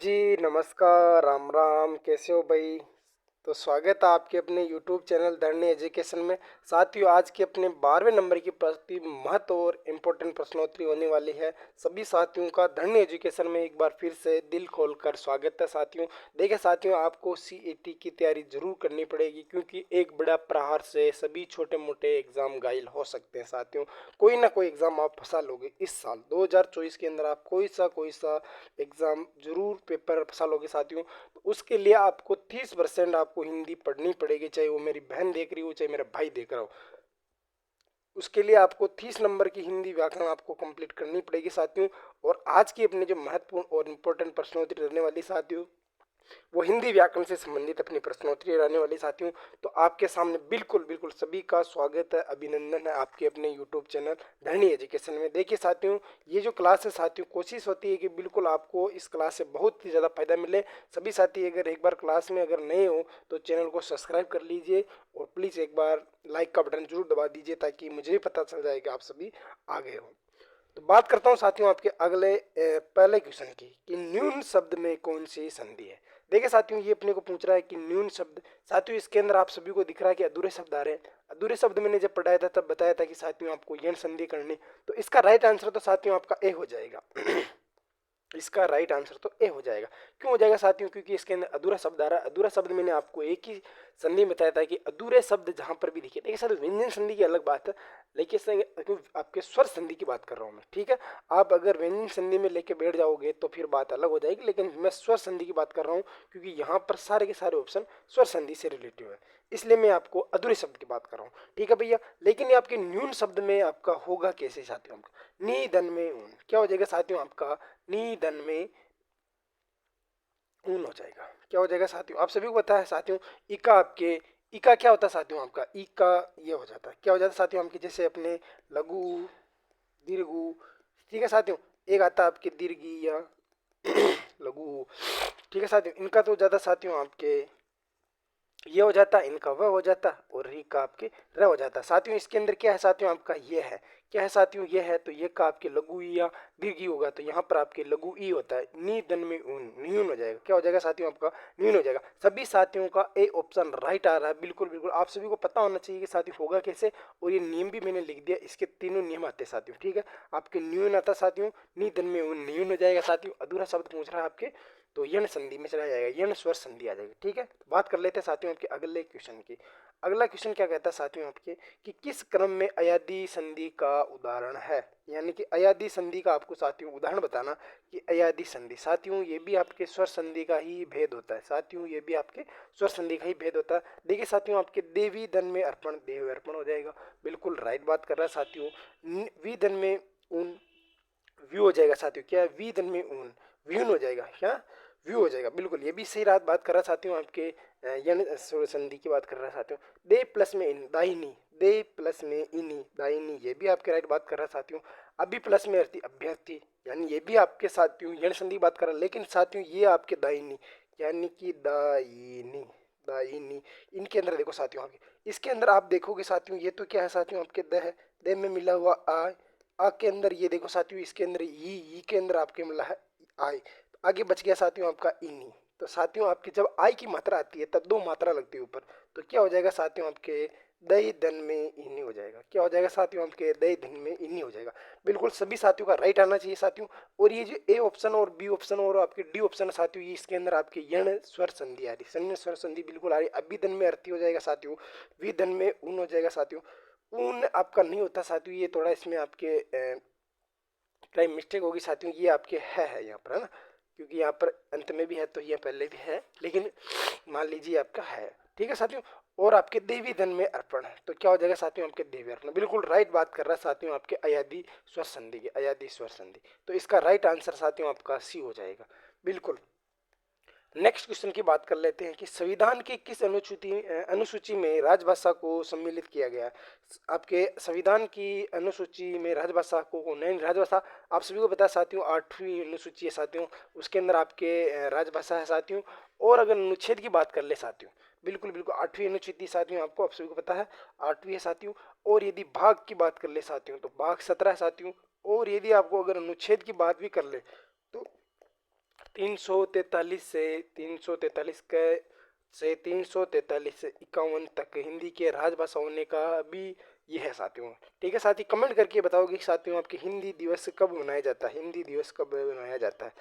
जी, नमस्कार, राम राम, कैसे हो भाई? तो स्वागत है आपके अपने यूट्यूब चैनल धरनी एजुकेशन में। साथियों, आज के अपने 12वें नंबर की प्रति महत्व और इम्पोर्टेंट प्रश्नोत्तरी होने वाली है। सभी साथियों का धरनी एजुकेशन में एक बार फिर से दिल खोलकर स्वागत है साथियों। देखिए साथियों, आपको सीईटी की तैयारी जरूर करनी पड़ेगी, क्योंकि एक बड़ा प्रहार से सभी छोटे मोटे एग्जाम घायल हो सकते हैं साथियों। कोई ना कोई एग्जाम आप फंसा लोगे इस साल 2024 के अंदर। आप कोई सा एग्जाम जरूर पेपर फंसा लोगे साथियों। उसके लिए आपको 30% आपको हिंदी पढ़नी पड़ेगी, चाहे वो मेरी बहन देख रही हो चाहे मेरा भाई देख रहा हो। उसके लिए आपको 30 नंबर की हिंदी व्याकरण आपको कंप्लीट करनी पड़ेगी साथियों। और आज की अपने जो महत्वपूर्ण और इम्पोर्टेंट प्रश्नोत्तरी रहने वाली साथियों, वो हिंदी व्याकरण से संबंधित अपनी प्रश्नोत्तरी रहने वाली साथियों। तो आपके सामने बिल्कुल बिल्कुल सभी का स्वागत है, अभिनंदन है आपके अपने यूट्यूब चैनल धरनी एजुकेशन में। देखिए साथियों, ये जो क्लास है साथियों, कोशिश होती है कि बिल्कुल आपको इस क्लास से बहुत ही ज़्यादा फायदा मिले। सभी साथी अगर एक बार क्लास में अगर नए हो तो चैनल को सब्सक्राइब कर लीजिए और प्लीज़ एक बार लाइक का बटन जरूर दबा दीजिए, ताकि मुझे भी पता चल जाए कि आप सभी आगे हो। तो बात करता हूँ साथियों आपके अगले पहले क्वेश्चन की, कि न्यून शब्द में कौन सी संधि है। देखिए साथियों, ये अपने को पूछ रहा है कि न्यून शब्द। साथियों, इसके अंदर आप सभी को दिख रहा है कि अधूरे शब्द आ रहे हैं। अधूरे शब्द मैंने जब पढ़ाया था तब बताया था कि साथियों आपको यण संधि करनी। तो इसका राइट आंसर तो साथियों आपका ए हो जाएगा। इसका राइट आंसर तो ए हो जाएगा। क्यों हो जाएगा साथियों? क्योंकि इसके अंदर अधूरा शब्द आ रहा है। अधूरा शब्द मैंने आपको एक ही संधि में बताया था कि अधूरे शब्द जहां पर भी दिखे। देखिए सर, व्यंजन संधि की अलग बात है, लेकिन आपके स्वर संधि की बात कर रहा हूँ मैं, ठीक है। आप अगर व्यंजन संधि में लेके बैठ जाओगे तो फिर बात अलग हो जाएगी, लेकिन मैं स्वर संधि की बात कर रहा हूँ, क्योंकि यहाँ पर सारे के सारे ऑप्शन स्वर संधि से रिलेटिव है। इसलिए मैं आपको अधूरे शब्द की बात कर रहा हूँ, ठीक है भैया। लेकिन ये आपके न्यून शब्द में आपका होगा कैसे साथियों? आपका निधन में ऊन क्या हो जाएगा साथियों? आपका निधन में ऊन हो जाएगा। क्या हो जाएगा साथियों? आप सभी को पता है साथियों, इका आपके इका क्या होता है साथियों? आपका इका ये हो जाता है। क्या हो जाता है साथियों? आपके जैसे अपने लघु, दीर्घु, ठीक है साथियों। एक आता है आपके दीर्घी या लघु, ठीक है साथियों। इनका तो ज्यादा साथियों आपके ये हो जाता है, इनका वह हो जाता है, और री का आपके र हो जाता है साथियों। इसके अंदर क्या है साथियों? आपका ये है। क्या है साथियों? ये है। तो ये का आपके लघु ई या दीर्घी होगा, तो यहाँ पर आपके लघु ई होता है। नी दन में ऊन, न्यून हो जाएगा। क्या हो जाएगा साथियों? आपका न्यून हो जाएगा। सभी साथियों का ए ऑप्शन राइट आ रहा है। बिल्कुल बिल्कुल आप सभी को पता होना चाहिए कि साथियों होगा कैसे, और ये नियम भी मैंने लिख दिया। इसके तीनों नियम आते हैं साथियों, ठीक है। आपके न्यून आता साथियों, नी दन में ऊन न्यून हो जाएगा साथियों। अधूरा शब्द पूछ रहा है आपके, तो यण संधि में चला जाएगा, यण स्वर संधि आ जाएगी, ठीक है। तो बात कर लेते हैं साथियों आपके अगले क्वेश्चन की। अगला क्वेश्चन क्या कहता है साथियों आपके, कि किस क्रम में अयादी संधि का उदाहरण है। यानी कि अयादी संधि का आपको साथियों उदाहरण बताना, कि अयादी संधि साथियों ये भी आपके स्वर संधि का ही भेद होता है साथियों। ये भी आपके स्वर संधि का ही भेद होता है। देखिए साथियों, आपके देवी धन में अर्पण, देव अर्पण हो जाएगा। बिल्कुल राइट बात कर रहा है साथियों। वी धन में ऊन, व्यू हो जाएगा साथियों। क्या है? वी धन में ऊन, व्यून हो जाएगा। क्या? व्यू हो जाएगा। बिल्कुल ये भी सही बात कर रहा है साथियों आपके। यण स्वर संधि की बात कर रहा है साथियों। दे प्लस में इन, दाहिनी, दे प्लस में इनी, दाहिनी, ये भी आपके राइट बात कर रहा है साथियों। अभी प्लस में अर्थी, अभ्यर्थी, यानी ये भी आपके साथियों यण संधि की बात कर रहा है। लेकिन साथियों ये आपके दाहिनी, यानी कि दाहिनी, दाहिनी, इनके अंदर देखो साथियों आपके, इसके अंदर आप देखोगे साथियों, ये तो क्या है साथियों? आपके द है। द में मिला हुआ आ के अंदर ये देखो साथियों, इसके अंदर ई के अंदर आपके मिला है आई। आगे बच गया साथियों आपका इनी। तो साथियों आपकी जब आई की मात्रा आती है तब दो मात्रा लगती है ऊपर, तो क्या हो जाएगा साथियों? आपके दही धन में इन्नी हो जाएगा। क्या हो जाएगा साथियों? आपके दही धन में इन्नी हो जाएगा। बिल्कुल सभी साथियों का राइट आना चाहिए साथियों। और ये जो ए ऑप्शन और बी ऑप्शन और आपके डी ऑप्शन है साथियों, ये इसके अंदर आपके यण स्वर संधि आ रही, सन्य स्वर संधि बिल्कुल आ रही। अभी धन में अर्थी हो जाएगा साथियों, वी धन में ऊन हो जाएगा साथियों। ऊन आपका नहीं होता साथियों, ये थोड़ा इसमें आपके टाइम मिस्टेक होगी साथियों। ये आपके है यहाँ पर, है ना, क्योंकि यहाँ पर अंत में भी है तो ये पहले भी है, लेकिन मान लीजिए आपका है, ठीक है साथियों। और आपके देवी धन में अर्पण है, तो क्या हो जाएगा साथियों? आपके देवी अर्पण। बिल्कुल राइट बात कर रहा है साथियों आपके अयादी स्वर संधि की, अयादी स्वर संधि। तो इसका राइट आंसर साथियों आपका सी हो जाएगा। बिल्कुल। नेक्स्ट क्वेश्चन की बात कर लेते हैं, कि संविधान की किस अनुसूची में राजभाषा को सम्मिलित किया गया है। आपके संविधान की अनुसूची में राजभाषा को, नई राजभाषा, आप सभी को पता है साथियों 8वीं अनुसूची है साथियों, उसके अंदर आपके राजभाषा है साथियों। और अगर अनुच्छेद की बात कर ले साथियों, बिल्कुल बिल्कुल 8वीं अनुच्छेद साथियों, आपको आप सभी को पता है 8वीं है साथियों। और यदि भाग की बात कर ले साथियों, तो भाग 17 है साथियों। और यदि आपको अगर अनुच्छेद की बात भी कर ले, तो 343 से 343 तक हिंदी के राजभाषा होने का भी ये है साथियों। ठीक है साथी, कमेंट करके बताओगे कि साथियों आपके हिंदी दिवस कब मनाया जाता है, हिंदी दिवस कब मनाया जाता है।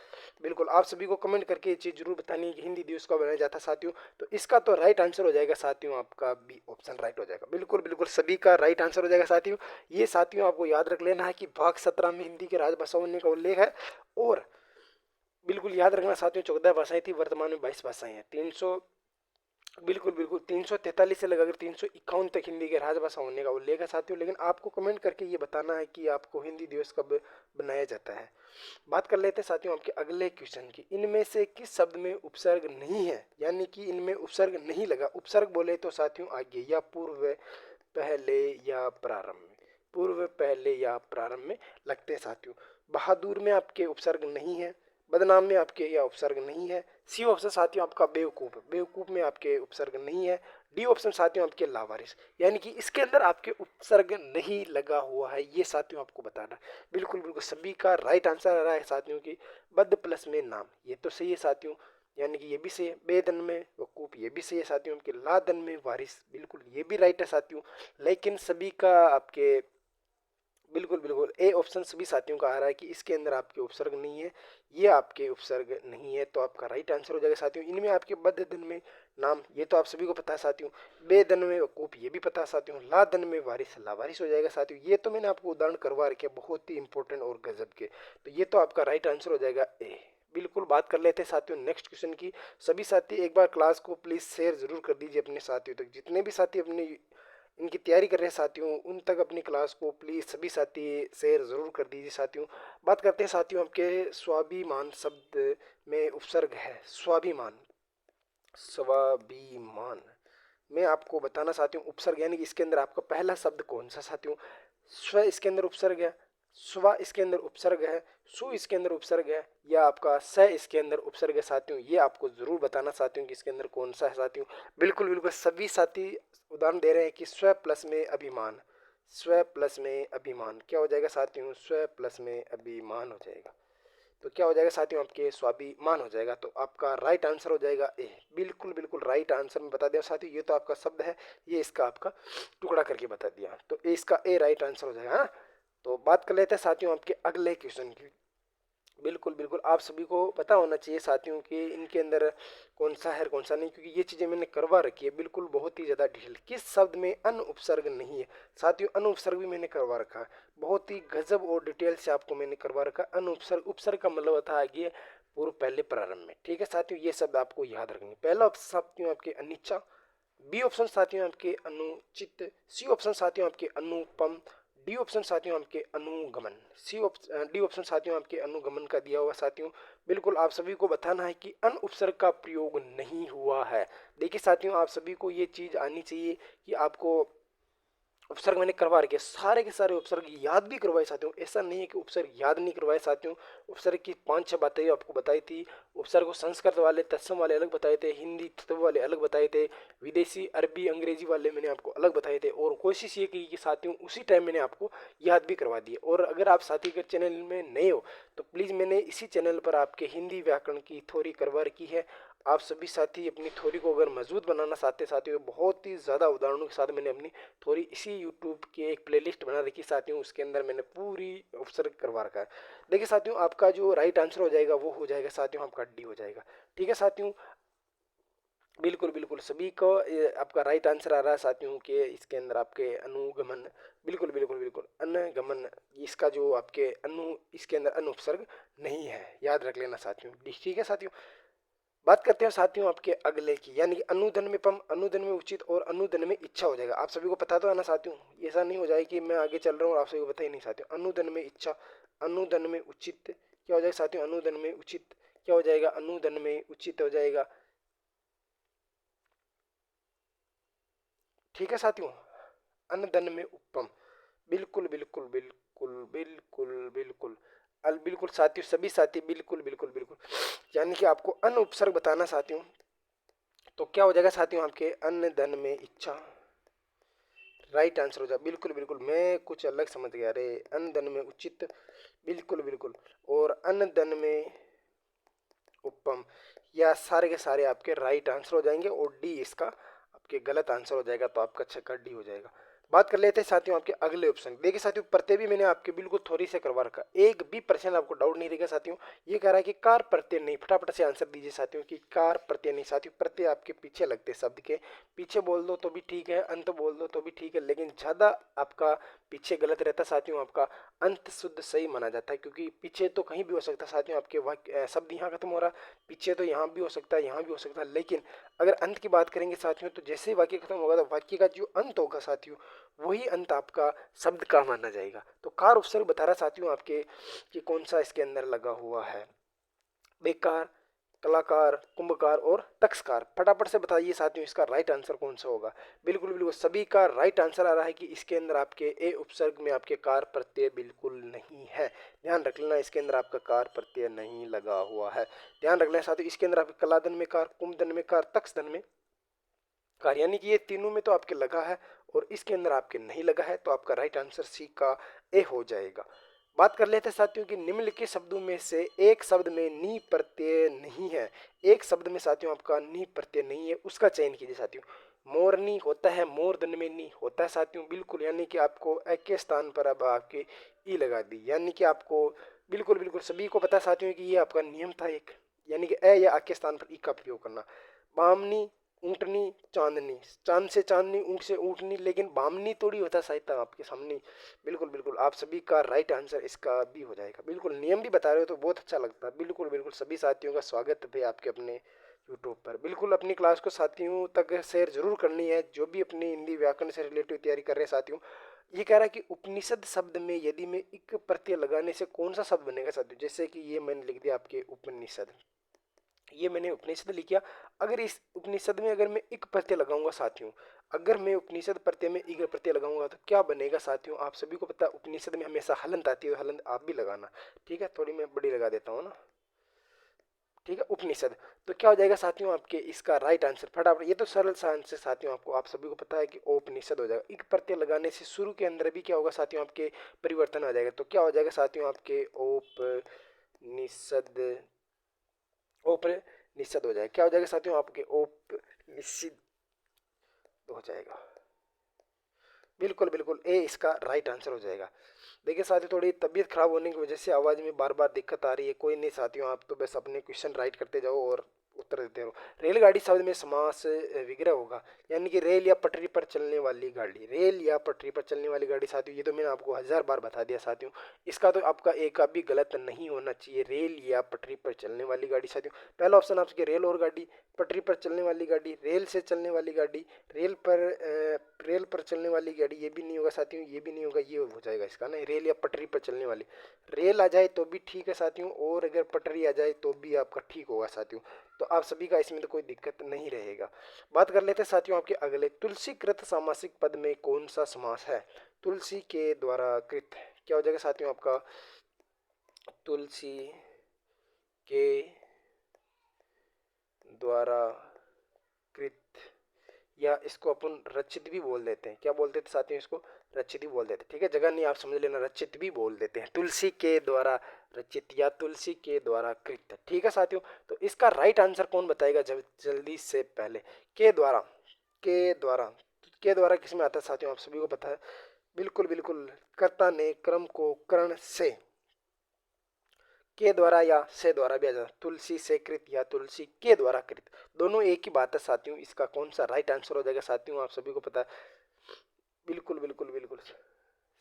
बिल्कुल आप सभी को कमेंट करके ये चीज़ जरूर बतानी है कि हिंदी दिवस कब मनाया जाता है साथियों। तो इसका तो राइट आंसर हो जाएगा साथियों, आपका बी ऑप्शन राइट हो जाएगा। बिल्कुल बिल्कुल सभी का राइट आंसर हो जाएगा साथियों। ये साथियों आपको याद रख लेना है कि भाग 17 में हिंदी के राजभाषा होने का उल्लेख है। और बिल्कुल याद रखना साथियों 14 भाषाएं थी, वर्तमान में 22 भाषाएं हैं। 300 बिल्कुल बिल्कुल 343 से लगाकर 351 तक हिंदी के राजभाषा होने का उल्लेख है साथियों। लेकिन आपको कमेंट करके ये बताना है कि आपको हिंदी दिवस कब बनाया जाता है। बात कर लेते हैं साथियों आपके अगले क्वेश्चन की। इनमें से किस शब्द में उपसर्ग नहीं है, यानी कि इनमें उपसर्ग नहीं लगा। उपसर्ग बोले तो साथियों आगे या पूर्व, पहले या प्रारंभ में, पूर्व, पहले या प्रारंभ में लगते हैं साथियों। बहादुर में आपके उपसर्ग नहीं है, बदनाम में आपके या उपसर्ग नहीं है। सी ऑप्शन साथियों आपका बेवकूफ, बेवकूफ में आपके उपसर्ग नहीं है। डी ऑप्शन साथियों आपके लावारिस, यानी कि इसके अंदर आपके उपसर्ग नहीं लगा हुआ है, ये साथियों आपको बताना। बिल्कुल बिल्कुल सभी का राइट आंसर आ रहा है साथियों की बद प्लस में नाम, ये तो सही है साथियों, यानी कि ये भी सही है। बेदन में वकूफ, ये भी सही है साथियों। आपके लादन में वारिस, बिल्कुल ये भी राइट है साथियों। लेकिन सभी का आपके बिल्कुल बिल्कुल ए ऑप्शन सभी साथियों का आ रहा है कि इसके अंदर आपके उपसर्ग नहीं है, ये आपके उपसर्ग नहीं है, तो आपका राइट आंसर हो जाएगा साथियों। इनमें आपके बद दन में नाम, ये तो आप सभी को पता है साथियों। बेदन में वकूफ, ये भी पता है साथियों। ला दन में वारिस, लावारिस हो जाएगा साथियों। ये तो मैंने आपको उदाहरण करवा रखे बहुत ही इंपॉर्टेंट और गजब के, तो ये तो आपका राइट आंसर हो जाएगा ए। बिल्कुल बात कर लेते हैं साथियों नेक्स्ट क्वेश्चन की। सभी साथी एक बार क्लास को प्लीज शेयर जरूर कर दीजिए अपने साथियों तक। जितने भी साथी अपने इनकी तैयारी कर रहे हैं साथियों, उन तक अपनी क्लास को प्लीज़ सभी साथी शेयर ज़रूर कर दीजिए साथियों। बात करते हैं साथियों आपके स्वाभिमान शब्द में उपसर्ग है। स्वाभिमान, स्वाभिमान मैं आपको बताना साथियों उपसर्ग, यानी कि इसके अंदर आपका पहला शब्द कौन सा साथियों। स्व इसके अंदर उपसर्ग है, स्व इसके अंदर उपसर्ग है, सु इसके अंदर उपसर्ग है, या आपका स इसके अंदर उपसर्ग है साथियों। ये आपको जरूर बताना साथियों कि इसके अंदर कौन सा है साथियों। बिल्कुल बिल्कुल सभी साथी उदाहरण दे रहे हैं कि स्व प्लस में अभिमान, स्व प्लस में अभिमान क्या हो जाएगा साथियों, स्व प्लस में अभिमान हो जाएगा। तो क्या हो जाएगा साथियों आपके स्वाभिमान हो जाएगा। तो आपका राइट आंसर हो जाएगा ए। बिल्कुल बिल्कुल राइट आंसर में बता दिया साथियों, ये तो आपका शब्द है, ये इसका आपका टुकड़ा करके बता दिया, तो इसका ए राइट आंसर हो जाएगा। हाँ, तो बात कर लेते हैं साथियों आपके अगले क्वेश्चन की। बिल्कुल बिल्कुल आप सभी को पता होना चाहिए साथियों कि इनके अंदर कौन सा है और कौन सा नहीं, क्योंकि ये चीज़ें मैंने करवा रखी है बिल्कुल बहुत ही ज़्यादा डिटेल। किस शब्द में अन उपसर्ग नहीं है साथियों, अन उपसर्ग भी मैंने करवा रखा है, बहुत ही गजब और डिटेल से आपको मैंने करवा रखा। अन उपसर्ग, उपसर्ग का मतलब होता है आगे पूर्व पहले प्रारंभ में। ठीक है साथियों, ये शब्द आपको याद रखनी। पहला ऑप्शन साथियों आपके अनिच्छा, बी ऑप्शन साथियों आपके अनुचित, सी ऑप्शन साथियों आपके अनुपम, डी ऑप्शन साथियों आपके अनुगमन। डी ऑप्शन साथियों आपके अनुगमन का दिया हुआ साथियों। बिल्कुल आप सभी को बताना है कि अन उपसर्ग का प्रयोग नहीं हुआ है। देखिए साथियों आप सभी को ये चीज आनी चाहिए कि आपको उपसर्ग मैंने करवा रखे, सारे के सारे उपसर्ग याद भी करवाए साथियों, ऐसा नहीं है कि उपसर्ग याद नहीं करवाए साथियों। उपसर्ग की 5-6 बातें आपको बताई थी। उपसर्ग को संस्कृत वाले तत्सम वाले अलग बताए थे, हिंदी तत्व वाले अलग बताए थे, विदेशी अरबी अंग्रेजी वाले मैंने आपको अलग बताए थे। और कोशिश ये की कि साथियों उसी टाइम मैंने आपको याद भी करवा दिए। और अगर आप साथी के चैनल में नए हो तो प्लीज़ मैंने इसी चैनल पर आपके हिंदी व्याकरण की थ्योरी करवा रखी है। आप सभी साथी अपनी थ्योरी को अगर मजबूत बनाना चाहते साथियों, बहुत ही ज़्यादा उदाहरणों के साथ मैंने अपनी थ्योरी इसी यूट्यूब की एक प्लेलिस्ट बना रखी साथियों, उसके अंदर मैंने पूरी उपसर्ग करवा रखा है। देखिए साथियों आपका जो राइट आंसर हो जाएगा वो हो जाएगा साथियों आपका डी हो जाएगा। ठीक है साथियों, बिल्कुल बिल्कुल सभी को आपका राइट आंसर आ रहा है साथियों के इसके अंदर आपके अनुगमन। बिल्कुल बिल्कुल बिल्कुल अनुगमन, इसका जो आपके इसके अंदर अनुपसर्ग नहीं है, याद रख लेना साथियों। ठीक है साथियों, बात करते हैं साथियों आपके अगले की, यानी कि अनुदन में पम, अनुदन में उचित और अनुदन में इच्छा हो जाएगा। आप सभी को पता तो है ना साथियों, ऐसा नहीं हो जाए कि मैं आगे चल रहा हूँ और आप सभी को पता ही नहीं साथियों। अनुदन में इच्छा, अनुदन में उचित क्या हो जाएगा साथियों, अनुदन में उचित क्या हो जाएगा, अनुदन में उचित हो जाएगा। ठीक है साथियों, अनदन में उपम, बिल्कुल बिल्कुल बिल्कुल बिल्कुल बिल्कुल बिल्कुल साथियों सभी साथी बिल्कुल बिल्कुल बिल्कुल, यानी कि आपको अन उपसर्ग बताना साथियों। तो क्या हो जाएगा साथियों आपके अन्न धन में इच्छा, राइट आंसर हो जाए। बिल्कुल बिल्कुल मैं कुछ अलग समझ गया रे, अन्न धन में उचित, बिल्कुल बिल्कुल, और अन्न धन में उपम, या सारे के सारे आपके राइट आंसर हो जाएंगे और डी इसका आपके गलत आंसर हो जाएगा। तो आपका छक्का डी हो जाएगा। बात कर लेते हैं साथियों आपके अगले ऑप्शन। देखिए साथियों, प्रत्यय भी मैंने आपके बिल्कुल थोड़ी से करवा रखा, 1% आपको डाउट नहीं रहेगा साथियों। ये कह रहा है कि कार प्रत्यय नहीं, फटाफट से आंसर दीजिए साथियों कि कार प्रत्यय नहीं। साथियों प्रत्यय आपके पीछे लगते हैं, शब्द के पीछे बोल दो तो भी ठीक है, अंत बोल दो तो भी ठीक है, लेकिन ज्यादा आपका पीछे गलत रहता है साथियों। आपका अंत शुद्ध सही माना जाता है, क्योंकि पीछे तो कहीं भी हो सकता है साथियों। आपके वाक्य शब्द यहाँ खत्म हो रहा, पीछे तो यहाँ भी हो सकता है, यहाँ भी हो सकता है, लेकिन अगर अंत की बात करेंगे साथियों तो जैसे ही वाक्य खत्म होगा तो वाक्य का जो अंत होगा साथियों, वही अंत आपका शब्द का माना जाएगा। तो कार उपसर्ग बता रहा साथियों आपके कि कौन सा इसके अंदर लगा हुआ है। बेकार, कलाकार, कुंभकार और तक्षकार। फटाफट से बताइए साथियों इसका राइट आंसर कौन सा होगा। बिल्कुल बिल्कुल सभी का राइट आंसर आ रहा है कि इसके अंदर आपके ए उपसर्ग में आपके कार प्रत्यय बिल्कुल नहीं है। ध्यान रख लेना, इसके अंदर आपका कार प्रत्यय नहीं लगा हुआ है। ध्यान रख लेना साथियों, इसके अंदर आपके कलादन में कार, कुंभदन में कार, तक्षदन में कार, यानी कि ये तीनों में तो आपके लगा है और इसके अंदर आपके नहीं लगा है। तो आपका राइट आंसर सी का ए हो जाएगा। बात कर लेते हैं साथियों कि निम्नलिखित शब्दों में से एक शब्द में नी प्रत्यय नहीं है। एक शब्द में साथियों आपका नी प्रत्यय नहीं है, उसका चयन कीजिए साथियों। मोरनी होता है, मोरधन में नी होता है साथियों, बिल्कुल, यानी कि आपको ए के स्थान पर अब आपके ई लगा दी, यानी कि आपको बिल्कुल बिल्कुल सभी को पता है साथियों कि ये आपका नियम था एक, यानी कि ए या आ के स्थान पर ई का प्रयोग करना। बामनी, ऊँटनी, चांदनी, चांद से चांदनी, ऊँट से ऊँटनी, लेकिन बामनी थोड़ी होता साहित्य आपके सामने। बिल्कुल बिल्कुल आप सभी का राइट आंसर इसका भी हो जाएगा। बिल्कुल नियम भी बता रहे हो तो बहुत अच्छा लगता है। बिल्कुल बिल्कुल सभी साथियों का स्वागत है आपके अपने यूट्यूब पर। बिल्कुल अपनी क्लास को साथियों तक शेयर जरूर करनी है, जो भी अपनी हिंदी व्याकरण से रिलेटेड तैयारी कर रहे हैं साथियों। ये कह रहा है कि उपनिषद शब्द में यदि मैं इक प्रत्यय लगाने से कौन सा शब्द बनेगा साथियों। जैसे कि ये मैंने लिख दिया आपके उपनिषद, ये मैंने उपनिषद लिख किया। अगर इस उपनिषद में अगर मैं इक प्रत्यय लगाऊंगा साथियों, अगर मैं उपनिषद प्रत्यय में इक प्रत्यय लगाऊंगा तो क्या बनेगा साथियों। आप सभी को पता है उपनिषद में हमेशा हलंत आती है, हलंत आप भी लगाना, ठीक है। थोड़ी मैं बड़ी लगा देता हूँ ना, ठीक है, उपनिषद। तो क्या हो जाएगा साथियों आपके इसका राइट आंसर, फटाफट, ये तो सरल सा आंसर साथियों, आपको आप सभी को पता है कि उपनिषद हो जाएगा। इक प्रत्यय लगाने से शुरू के अंदर भी क्या होगा साथियों आपके परिवर्तन आ जाएगा। तो क्या हो जाएगा साथियों आपके उपनिषद, ओप निषद हो जाएगा। क्या हो जाएगा साथियों आपके ओप निषिद्ध हो जाएगा। बिल्कुल बिल्कुल ए इसका राइट आंसर हो जाएगा। देखिए साथियों, थोड़ी तबीयत खराब होने की वजह से आवाज में बार बार दिक्कत आ रही है। कोई नहीं साथियों, आप तो बस अपने क्वेश्चन राइट करते जाओ और उत्तर देते रहो। रेलगाड़ी शब्द में समास विग्रह होगा, यानी कि रेल या पटरी पर चलने वाली गाड़ी। रेल या पटरी पर चलने वाली गाड़ी साथियों, ये तो मैंने आपको 1000 बार बता दिया साथियों। इसका तो आपका एक का भी गलत नहीं होना चाहिए। रेल या पटरी पर चलने वाली गाड़ी साथियों, पहला ऑप्शन आपके रेल और गाड़ी, पटरी पर चलने वाली गाड़ी, रेल से चलने वाली गाड़ी, रेल पर चलने वाली गाड़ी, ये भी नहीं होगा साथियों, ये भी नहीं होगा, ये हो जाएगा इसका ना, रेल या पटरी पर चलने वाली। रेल आ जाए तो भी ठीक है साथियों, और अगर पटरी आ जाए तो भी आपका ठीक होगा साथियों। तो आप सभी का इसमें तो कोई दिक्कत नहीं रहेगा। बात कर लेते हैं साथियों आपके अगले, तुलसी कृत सामासिक पद में कौन सा समास है। तुलसी के द्वारा कृत, क्या हो जाएगा साथियों आपका तुलसी के द्वारा कृत, या इसको अपन रचित भी बोल देते हैं। क्या बोलते थे साथियों, इसको रचित भी बोल देते हैं, ठीक है। जगह नहीं आप समझ लेना, रचित भी बोल देते हैं। तुलसी के द्वारा रचित या तुलसी के द्वारा कृत, ठीक है साथियों। तो इसका राइट आंसर कौन बताएगा जब जल्दी से पहले, के द्वारा, के द्वारा, के द्वारा किस में आता है साथियों, आप सभी को पता है। बिल्कुल बिल्कुल, कर्ता ने क्रम को कर्ण से, के द्वारा या से द्वारा भी आ जाता, तुलसी से कृत या तुलसी के द्वारा कृत, दोनों एक ही बात है साथियों। इसका कौन सा राइट आंसर हो जाएगा साथियों, आप सभी को पता है। बिल्कुल बिल्कुल बिल्कुल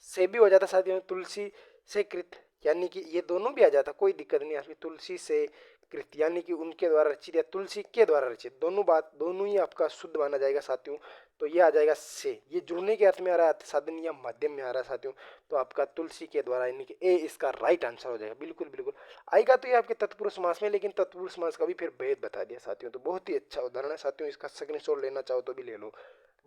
से भी हो जाता साथियों, तुलसी से कृत, यानी कि ये दोनों भी आ जाता, कोई दिक्कत नहीं है। तुलसी से कृत यानी कि उनके द्वारा रचित या तुलसी के द्वारा रचित, दोनों बात, दोनों ही आपका शुद्ध माना जाएगा साथियों। तो ये आ जाएगा से, ये जुड़ने के अर्थ में आ रहा है, साधन या माध्यम में आ रहा है साथियों। तो आपका तुलसी के द्वारा यानी कि ए इसका राइट आंसर हो जाएगा। बिल्कुल बिल्कुल आएगा तो ये आपके तत्पुरुष समास में, लेकिन तत्पुरुष समास का भी फिर भेद बता दिया साथियों। तो बहुत ही अच्छा उदाहरण है साथियों, इसका स्क्रीनशॉट लेना चाहो तो भी ले लो।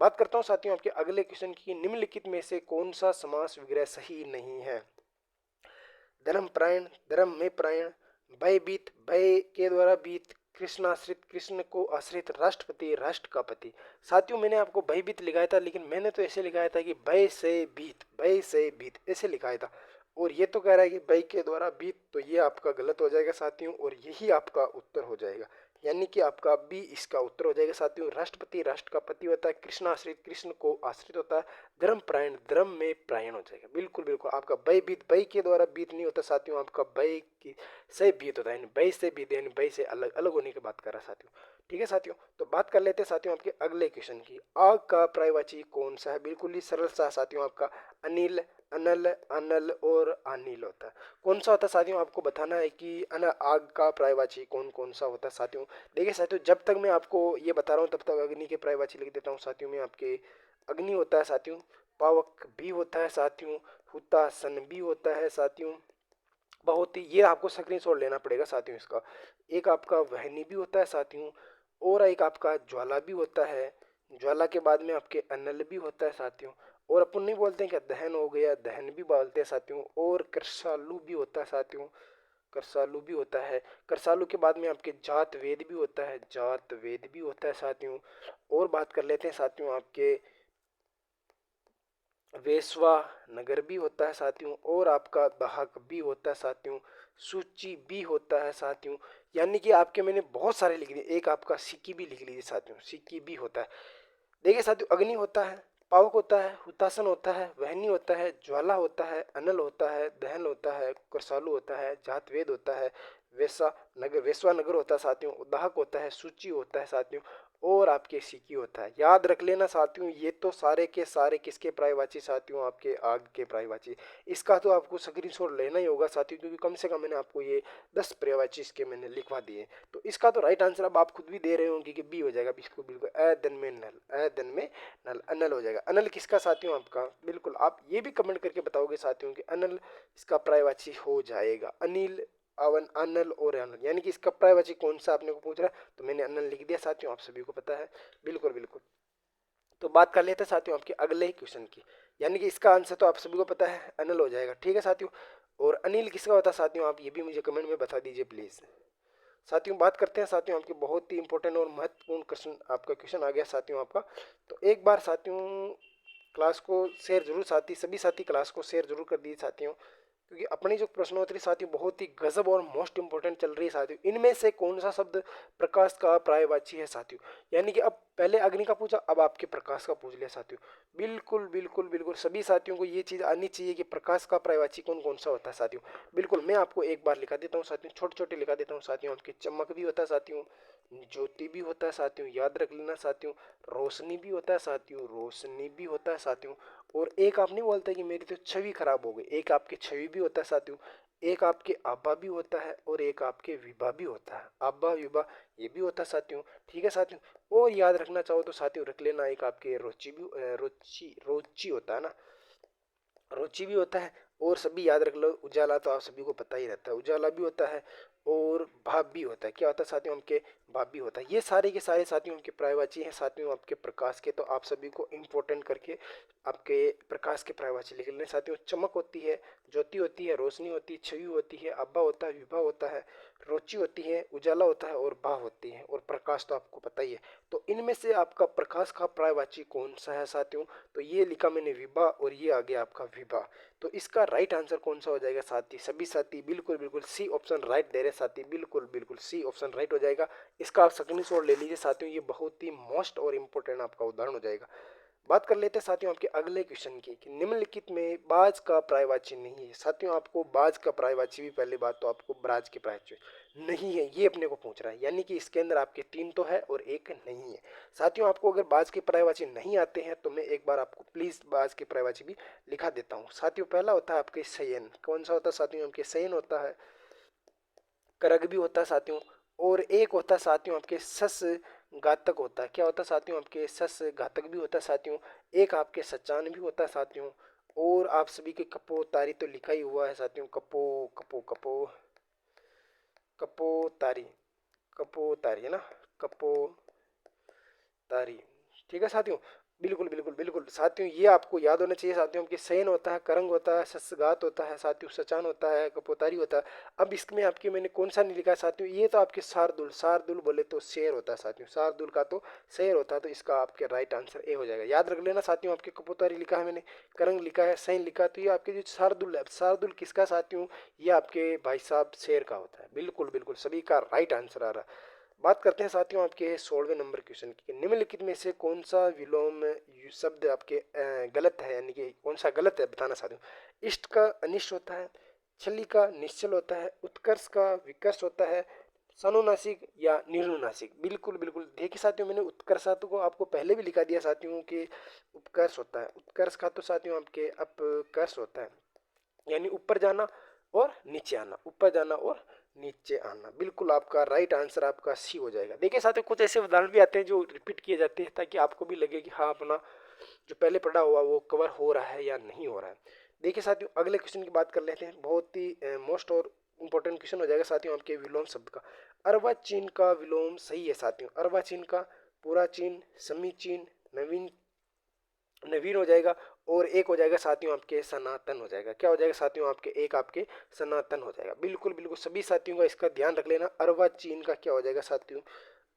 बात करता हूँ साथियों आपके अगले क्वेश्चन की, निम्नलिखित में से कौन सा समास विग्रह सही नहीं है। धर्म प्रायण, धर्म में प्रायण, भयभीत, भय के द्वारा भीत, कृष्णाश्रित, कृष्ण को आश्रित, राष्ट्रपति, राष्ट्र का पति। साथियों मैंने आपको भयभीत लिखाया था, लेकिन मैंने तो ऐसे लिखाया था कि भय से भीत, भय से भीत ऐसे लिखाया था। और ये तो कह रहा है कि बई के द्वारा बीत, तो ये आपका गलत हो जाएगा साथियों, और यही आपका उत्तर हो जाएगा, यानी कि आपका बी इसका उत्तर हो जाएगा साथियों। राष्ट्रपति राष्ट्र का पति होता है, कृष्ण आश्रित कृष्ण को आश्रित होता है, धर्म प्रायण धर्म में प्रायण हो जाएगा। बिल्कुल बिल्कुल आपका बई बीत, बई के द्वारा बीत नहीं होता साथियों, आपका बई की से बीत होता है, यानी बई से बीत, यानी बई से अलग अलग होने की बात कर रहा है साथियों। ठीक है साथियों, तो बात कर लेते हैं साथियों आपके अगले क्वेश्चन की। आग का पर्यायवाची कौन सा है? बिल्कुल ही सरल सा साथियों, आपका अनिल, अनल, अनल और अनिल होता है। कौन सा होता है साथियों? आपको बताना है कि आग का पर्यायवाची कौन कौन सा होता है साथियों। देखिए साथियों, जब तक मैं आपको ये बता रहा हूँ तब तक अग्नि के पर्यायवाची लिख देता हूँ साथियों में। आपके अग्नि होता है साथियों, पावक भी होता है साथियों, हुतासन भी होता है साथियों, बहुत ही, ये आपको स्क्रीनशॉट लेना पड़ेगा साथियों इसका। एक आपका वहनी भी होता है साथियों, और एक आपका ज्वाला भी होता है। ज्वाला के बाद में आपके अनल भी होता है साथियों, और अपन नहीं बोलते हैं क्या दहन हो गया, दहन भी बोलते हैं साथियों, और करसालू भी होता है साथियों, करसालू भी होता है। करसालू के बाद में आपके जात वेद भी होता है, जात वेद भी होता है साथियों। और बात कर लेते हैं साथियों आपके वेसवा नगर भी होता है साथियों, और आपका दाहक भी होता है साथियों, सूची भी होता है साथियों। यानी कि आपके मैंने बहुत सारे लिख दिए, एक आपका सिक्की भी लिख लीजिए साथियों, सिक्की भी होता है। देखिए साथियों, अग्नि होता है, पावक होता है, हुतासन होता है, वहनी होता है, ज्वाला होता है, अनल होता है, दहन होता है, करसालू होता है, जातवेद होता है, वेसवा नगर होता है साथियों, दाहक होता है, सूची होता है साथियों, और आपके सिक्की होता है। याद रख लेना साथियों, ये तो सारे के सारे किसके पर्यायवाची साथियों? आपके आग के पर्यायवाची। इसका तो आपको स्क्रीनशॉट लेना ही होगा साथियों, क्योंकि कम से कम मैंने आपको ये 10 पर्यायवाची इसके मैंने लिखवा दिए। तो इसका तो राइट आंसर अब आप खुद भी दे रहे होंगे कि बी हो जाएगा, बिल्कुल बिल्कुल, ए दिन में नल, ए दिन में नल, अनल हो जाएगा। अनल किसका साथियों? आपका बिल्कुल, आप ये भी कमेंट करके बताओगे साथियों कि अनल इसका पर्यायवाची हो जाएगा। अनिल, अवन, अनल और अनल, यानी कि इसका पर्यायवाची कौन सा आपने को पूछ रहा है, तो मैंने अनल लिख दिया साथियों, आप सभी को पता है। बिल्कुल बिल्कुल, तो बात कर लेते हैं साथियों आपके अगले ही क्वेश्चन की, यानी कि इसका आंसर तो आप सभी को पता है, अनल हो जाएगा। ठीक है साथियों, और अनिल किसका होता है साथियों? आप ये भी मुझे कमेंट में बता दीजिए प्लीज। साथियों बात करते हैं साथियों आपके बहुत ही इंपॉर्टेंट और महत्वपूर्ण क्वेश्चन, आपका क्वेश्चन आ गया साथियों आपका। तो एक बार साथियों क्लास को शेयर जरूर, साथी सभी साथी क्लास को शेयर जरूर कर दीजिए साथियों, क्योंकि अपनी जो प्रश्नोत्तरी साथियों बहुत ही गजब और मोस्ट इंपोर्टेंट चल रही है साथियों। इनमें से कौन सा शब्द प्रकाश का पर्यायवाची है साथियों? यानी कि अब पहले अग्नि का पूछा, अब आपके प्रकाश का पूछ लिया साथियों। बिल्कुल बिल्कुल बिल्कुल सभी साथियों को ये चीज आनी चाहिए कि प्रकाश का पर्यायवाची कौन कौन सा होता है साथियों। बिल्कुल, मैं आपको एक बार लिखा देता हूँ साथियों, छोटे छोटे लिखा देता हूँ साथियों। आपकी चमक भी होता है साथियों, ज्योति भी होता है साथियों, याद रख लेना साथियों। रोशनी भी होता है साथियों, रोशनी भी होता है साथियों। और एक आप नहीं बोलते कि मेरी तो छवि खराब हो गई, एक आपकी छवि भी होता है साथियों। एक आपके आबा भी होता है, और एक आपके विभा भी होता है, आबा विभा ये भी होता है साथियों। ठीक है साथियों, और याद रखना चाहो तो साथियों रख लेना, एक आपके रुचि भी, रुचि रुचि होता है ना, रुचि भी होता है। और सभी याद रख लो, उजाला तो आप सभी को पता ही रहता है, उजाला भी होता है। और भाप भी होता है, क्या होता है साथियों? हमके भाप भी होता है। ये सारे के सारे साथियों हमके पर्यायवाची हैं साथियों आपके प्रकाश के, तो आप सभी को इंपॉर्टेंट करके आपके प्रकाश के पर्यायवाची लिख लेने साथियों। चमक होती है, ज्योति होती है, रोशनी होती है, छवि होती है, आभा होता है, विभा होता है, रुचि होती है, उजाला होता है, और भाव होती है, और प्रकाश तो आपको पता ही है। तो इनमें से आपका प्रकाश का पर्यायवाची कौन सा है साथियों? तो ये लिखा मैंने विभा, और ये आ गया आपका विभा। तो इसका राइट आंसर कौन सा हो जाएगा साथी? सभी साथी बिल्कुल बिल्कुल सी ऑप्शन राइट दे रहे साथी, बिल्कुल बिल्कुल सी ऑप्शन राइट हो जाएगा। इसका आप स्क्रीनशॉट ले लीजिए साथियों, ये बहुत ही मोस्ट और इंपॉर्टेंट आपका उदाहरण हो जाएगा। बात कर लेते हैं साथियों आपके अगले क्वेश्चन की, कि निम्नलिखित में बाज का पर्यायवाची नहीं है। साथियों आपको बाज का पर्यायवाची भी, पहली बात तो आपको ब्राज के पर्यायवाची नहीं है, ये अपने को पूछ रहा है, यानी कि इसके अंदर आपके 3 तो है और 1 नहीं है। साथियों आपको अगर बाज के पर्यायवाची नहीं आते हैं तो मैं एक बार आपको प्लीज बाज के पर्यायवाची भी लिखा देता हूँ साथियों। पहला होता है आपके शयन, कौन सा होता है साथियों? आपके शयन होता है, करग भी होता है साथियों, और एक होता है साथियों आपके सस घातक होता है। क्या होता है साथियों? आपके सस घातक भी होता है साथियों। एक आपके सचान भी होता है साथियों। और आप सभी के कपो तारी तो लिखा ही हुआ है साथियों, कपो कपो कपो कपो तारी, कपो तारी है ना, कपो तारी। ठीक है साथियों, बिल्कुल बिल्कुल बिल्कुल साथियों, ये आपको याद होना चाहिए साथियों कि शयन होता है, करंग होता है, सस्गात होता है साथियों, सचान होता है, कपोतारी होता है। अब इसमें आपके मैंने कौन सा नहीं लिखा है साथियों, ये तो आपके शार्दुल, शार्दुल बोले तो शेर होता है साथियों, शार्दुल का तो शेर होता है, तो इसका आपके राइट आंसर ए हो जाएगा। याद रख लेना साथियों, आपके कपोतारी लिखा है मैंने, करंग लिखा है, शयन लिखा है, तो ये आपके जो शार्दुल है, शार्दुल किसका साथियों, ये आपके भाई साहब शेर का होता है। बिल्कुल बिल्कुल सभी का राइट आंसर आ रहा है। बात करते हैं साथियों आपके 16वें नंबर क्वेश्चन की। निम्नलिखित में से कौन सा विलोम शब्द आपके गलत है, यानी कि कौन सा गलत है बताना साथियों। इष्ट का अनिष्ट होता है, छली का निश्चल होता है, उत्कर्ष का विकर्ष होता है, सनुनासिक या निर्नुनासिक। बिल्कुल बिल्कुल देखिए साथियों, मैंने उत्कर्षात को आपको पहले भी लिखा दिया साथियों कि उपकर्ष होता है, उत्कर्ष का तो साथियों आपके अपकर्ष होता है, यानी ऊपर जाना और नीचे आना, ऊपर जाना और नीचे आना। बिल्कुल आपका राइट आंसर आपका सी हो जाएगा। देखिए साथियों, कुछ ऐसे उदाहरण भी आते हैं जो रिपीट किए जाते हैं ताकि आपको भी लगे कि हाँ अपना जो पहले पढ़ा हुआ वो कवर हो रहा है या नहीं हो रहा है। देखिए साथियों, अगले क्वेश्चन की बात कर लेते हैं। बहुत ही मोस्ट और इम्पोर्टेंट क्वेश्चन हो जाएगा साथियों आपके विलोम शब्द का। अर्वाचीन का विलोम सही है साथियों, अर्वाचीन का पुराचीन, समीचीन, नवीन, नवीन हो जाएगा, और एक हो जाएगा साथियों आपके सनातन हो जाएगा। क्या हो जाएगा साथियों आपके, एक आपके सनातन हो जाएगा। बिल्कुल बिल्कुल सभी साथियों का इसका ध्यान रख लेना। अर्वाचीन का क्या हो जाएगा साथियों,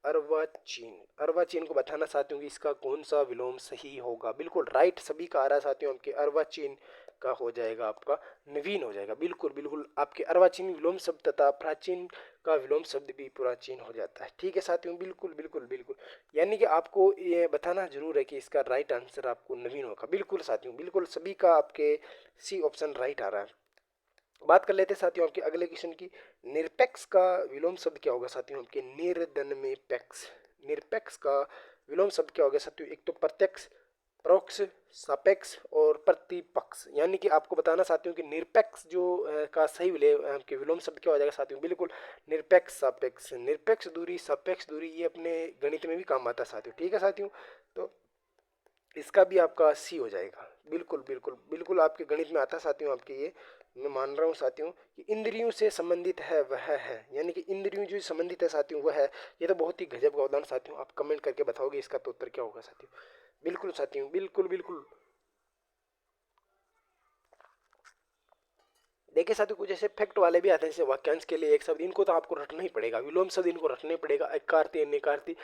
अर्वाचीन, अर्वाचीन को बताना साथियों कि इसका कौन सा विलोम सही होगा। बिल्कुल राइट सभी का आ रहा है साथियों, आपके अर्वाचीन का हो जाएगा आपका नवीन हो जाएगा। बिल्कुल बिल्कुल आपके अर्वाचीन विलोम शब्द तथा प्राचीन का विलोम शब्द भी प्राचीन हो जाता है। ठीक है साथियों, बिल्कुल बिल्कुल बिल्कुल, यानी कि आपको ये बताना जरूर है कि इसका राइट आंसर आपको नवीन होगा। बिल्कुल साथियों, बिल्कुल सभी का आपके सी ऑप्शन राइट आ रहा है। बात कर लेते हैं साथियों आपके अगले क्वेश्चन की। निरपेक्ष का विलोम शब्द क्या होगा साथियों आपके, निर्धन में पैक्ष। निरपेक्ष का विलोम शब्द क्या होगा साथियों, एक तो प्रत्यक्ष, परोक्ष, सापेक्ष और प्रतिपक्ष। यानी कि आपको बताना साथियों कि निरपेक्ष जो का सही आपके विलोम शब्द क्या हो जाएगा साथियों। बिल्कुल निरपेक्ष सापेक्ष, निरपेक्ष दूरी, सापेक्ष दूरी, ये अपने गणित में भी काम आता है साथियों। ठीक है साथियों, तो इसका भी आपका सी हो जाएगा। बिल्कुल बिल्कुल बिल्कुल आपके गणित में आता है साथियों आपके ये, मैं मान रहा हूँ साथियों कि इंद्रियों से संबंधित है वह है, यानी कि इंद्रियों जो संबंधित है साथियों वह है। ये तो बहुत ही गजब का उदाहरण साथियों, आप कमेंट करके बताओगे इसका तो उत्तर क्या होगा साथियों। बिल्कुल साथियों, बिल्कुल बिल्कुल। देखिए साथियों, कुछ ऐसे फैक्ट वाले भी आते हैं जैसे वाक्यांश के लिए एक शब्द, इनको तो आपको रटना ही पड़ेगा, विलोम शब्द इनको रटने पड़ेगा, एकारती अन्यकारती,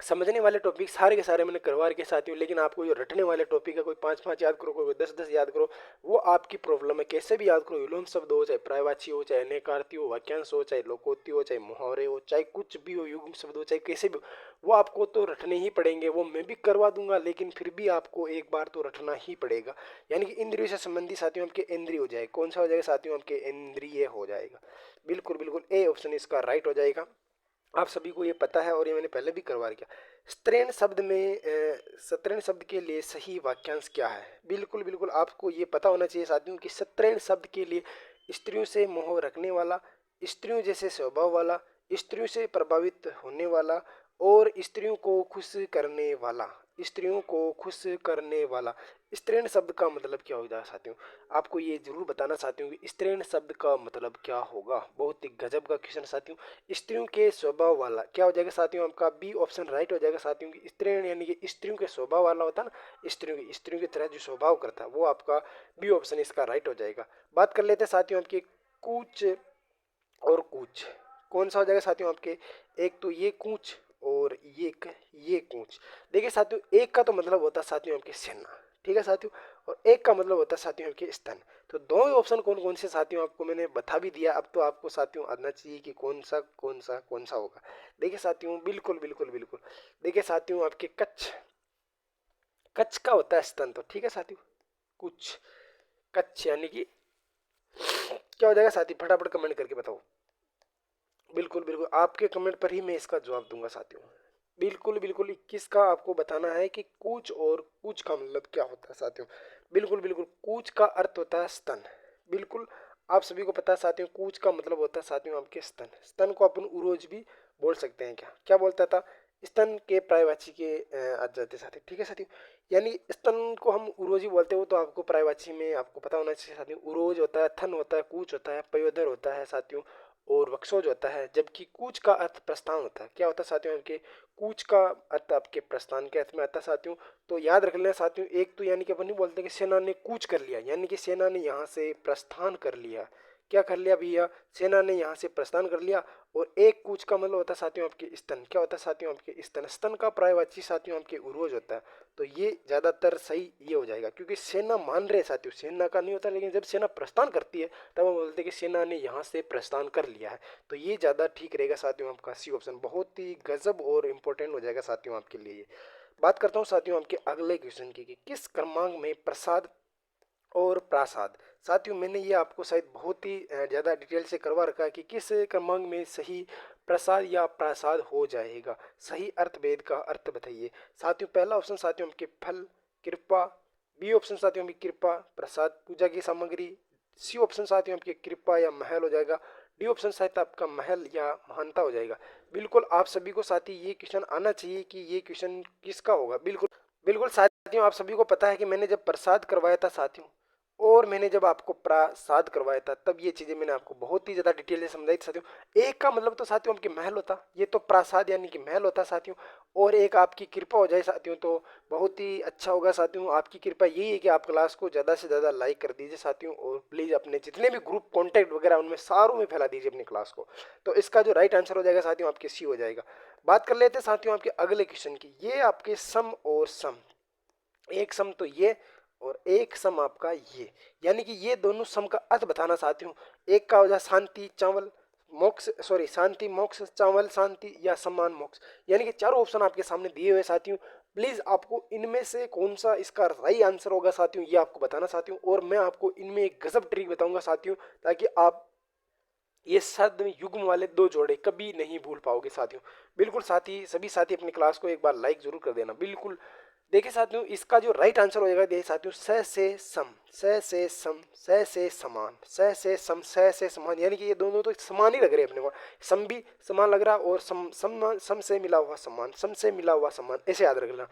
समझने वाले टॉपिक सारे के सारे मैंने करवा के साथियों। लेकिन आपको जो रटने वाले टॉपिक है, कोई 5 5 याद करो, कोई 10 10 याद करो, वो आपकी प्रॉब्लम है। कैसे भी याद करो, विलोम शब्द हो, चाहे पर्यायवाची हो, चाहे अनेकार्थी हो, वाक्यांश हो, चाहे लोकोक्ति हो, चाहे मुहावरे हो, चाहे कुछ भी हो, युग्म शब्द हो, चाहे कैसे भी हो, वो आपको तो रटने ही पड़ेंगे। वो मैं भी करवा दूंगा, लेकिन फिर भी आपको एक बार तो रटना ही पड़ेगा। यानी कि इंद्रियों से संबंधी साथियों आपके इंद्रिय हो जाएगा। कौन सा हो जाएगा साथियों आपके, इंद्रिय हो जाएगा। बिल्कुल बिल्कुल ए ऑप्शन इसका राइट हो जाएगा। आप सभी को ये पता है और ये मैंने पहले भी करवा दिया। स्त्रीण शब्द में सत्रीण शब्द के लिए सही वाक्यांश क्या है। बिल्कुल बिल्कुल आपको ये पता होना चाहिए साथियों कि सत्रीण शब्द के लिए स्त्रियों से मोह रखने वाला, स्त्रियों जैसे स्वभाव वाला, स्त्रियों से प्रभावित होने वाला और स्त्रियों को खुश करने वाला, स्त्रियों को खुश करने वाला। स्त्रीण शब्द का मतलब क्या होगा साथियों, आपको ये जरूर बताना चाहती हूँ कि स्त्रीण शब्द का मतलब क्या होगा। बहुत ही गजब का क्वेश्चन साथियों। स्त्रियों के स्वभाव वाला क्या हो जाएगा साथियों, आपका बी ऑप्शन राइट हो जाएगा साथियों की स्त्रीण, यानी कि स्त्रियों के स्वभाव वाला होता है ना, स्त्रियों की तरह जो स्वभाव करता है वो आपका बी ऑप्शन इसका राइट हो जाएगा। बात कर लेते हैं साथियों आपके कूच और कूच। कौन सा हो जाएगा साथियों आपके, एक तो ये कूच और ये कूच। देखिए साथियों, एक का तो मतलब होता है साथियों आपके सेना, ठीक है साथियों, और एक का मतलब होता है साथियों आपके स्तन। तो दो ही ऑप्शन कौन कौन से साथियों आपको मैंने बता भी दिया। अब तो आपको साथियों आना चाहिए कि कौन सा होगा। देखिए साथियों, बिल्कुल बिल्कुल बिल्कुल, देखिए साथियों आपके कच्छ, कच्छ का होता है स्तन, तो ठीक है साथियों, कुछ कच्छ यानी कि क्या हो जाएगा साथी, फटाफट कमेंट करके बताओ। बिल्कुल बिल्कुल आपके कमेंट पर ही मैं इसका जवाब दूंगा साथियों। बिल्कुल बिल्कुल 21 का आपको बताना है कि कूच और कूच का मतलब क्या होता है साथियों। बिल्कुल बिल्कुल कूच का अर्थ होता है स्तन। बिल्कुल आप सभी को पता है साथियों, कूच का मतलब होता है साथियों आपके स्तन। स्तन को अपन उरोज भी बोल सकते हैं। क्या क्या बोलता था, स्तन के पर्यायवाची के आ जाते साथी, ठीक है साथियों। यानी स्तन को हम उरोज ही बोलते हो, तो आपको पर्यायवाची में आपको पता होना चाहिए साथियों, उरोज होता है, थन होता है, कूच होता है, पयोदर होता है साथियों, और वक्षोज होता है, जबकि कूच का अर्थ प्रस्थान होता है। क्या होता है साथियों आपके कूच का अर्थ आपके प्रस्थान के अर्थ में आता है साथियों। तो याद रख लेना साथियों, एक तो यानी कि अपन नहीं बोलते कि सेना ने कूच कर लिया, यानी कि सेना ने यहाँ से प्रस्थान कर लिया। क्या कर लिया भैया, सेना ने यहाँ से प्रस्थान कर लिया। और एक कूच का मतलब होता है साथियों आपके स्तन। क्या होता है साथियों आपके स्तन, स्तन का पर्यायवाची साथियों आपके उर्वज होता है। तो ये ज्यादातर सही ये हो जाएगा, क्योंकि सेना मान रहे साथियों, सेना का नहीं होता, लेकिन जब सेना प्रस्थान करती है तब हम बोलते हैं कि सेना ने यहाँ से प्रस्थान कर लिया है। तो ये ज्यादा ठीक रहेगा साथियों आपका सी ऑप्शन, बहुत ही गजब और इंपॉर्टेंट हो जाएगा साथियों आपके लिए ये। बात करता हूँ साथियों आपके अगले क्वेश्चन की, कि किस क्रमांक में प्रसाद और प्रासाद। साथियों मैंने ये आपको शायद बहुत ही ज़्यादा डिटेल से करवा रखा है कि किस क्रमांक में सही प्रसाद या प्रासाद हो जाएगा। सही अर्थभेद का अर्थ बताइए साथियों। पहला ऑप्शन साथियों आपके फल, कृपा। बी ऑप्शन साथियों आपकी कृपा, प्रसाद, पूजा की सामग्री। सी ऑप्शन साथियों आपकी कृपा या महल हो जाएगा। डी ऑप्शन शायद आपका महल या महानता हो जाएगा। बिल्कुल आप सभी को साथी ये क्वेश्चन आना चाहिए कि ये क्वेश्चन किसका होगा। बिल्कुल बिल्कुल साथियों, आप सभी को पता है कि मैंने जब प्रसाद करवाया था साथियों, और मैंने जब आपको प्रासाद करवाया था, तब ये चीजें मैंने आपको बहुत ही ज्यादा डिटेल से समझाई थी साथियों। एक का मतलब तो साथियों आपके महल होता, ये तो प्रासाद यानी कि महल होता साथियों। और एक आपकी कृपा हो जाए साथियों, तो बहुत ही अच्छा होगा साथियों। आपकी कृपा यही है कि आप क्लास को ज्यादा से ज्यादा लाइक कर दीजिए साथियों, और प्लीज अपने जितने भी ग्रुप कॉन्टैक्ट वगैरह उनमें सारों में फैला दीजिए अपनी क्लास को। तो इसका जो राइट आंसर हो जाएगा साथियों आपके सी हो जाएगा। बात कर लेते हैं साथियों आपके अगले क्वेश्चन की। ये आपके सम और सम, एक सम तो ये और एक सम आपका ये, यानी कि ये दोनों सम का अर्थ बताना साथियों। एक का हो जाए शांति चावल मोक्ष, सॉरी शांति मोक्ष चावल शांति या सम्मान मोक्ष। यानी कि चारों ऑप्शन आपके सामने दिए हुए साथियों। प्लीज आपको इनमें से कौन सा इसका राइट आंसर होगा साथियों, ये आपको बताना साथियों। और मैं आपको इनमें एक गजब ट्रिक बताऊंगा साथियों, ताकि आप ये शब्द युग्म वाले दो जोड़े कभी नहीं भूल पाओगे साथियों। बिल्कुल साथी, सभी साथी अपनी क्लास को एक बार लाइक जरूर कर देना। बिल्कुल देखिए साथियों, इसका जो राइट आंसर हो जाएगा देखिए साथियों, स से सम, स से सम, स से समान, स से सम, स से समान। यानी कि ये दोनों तो समान ही लग रहे हैं अपने को। सम भी समान लग रहा, और सम से मिला हुआ समान, सम से मिला हुआ समान, ऐसे याद रख लेना।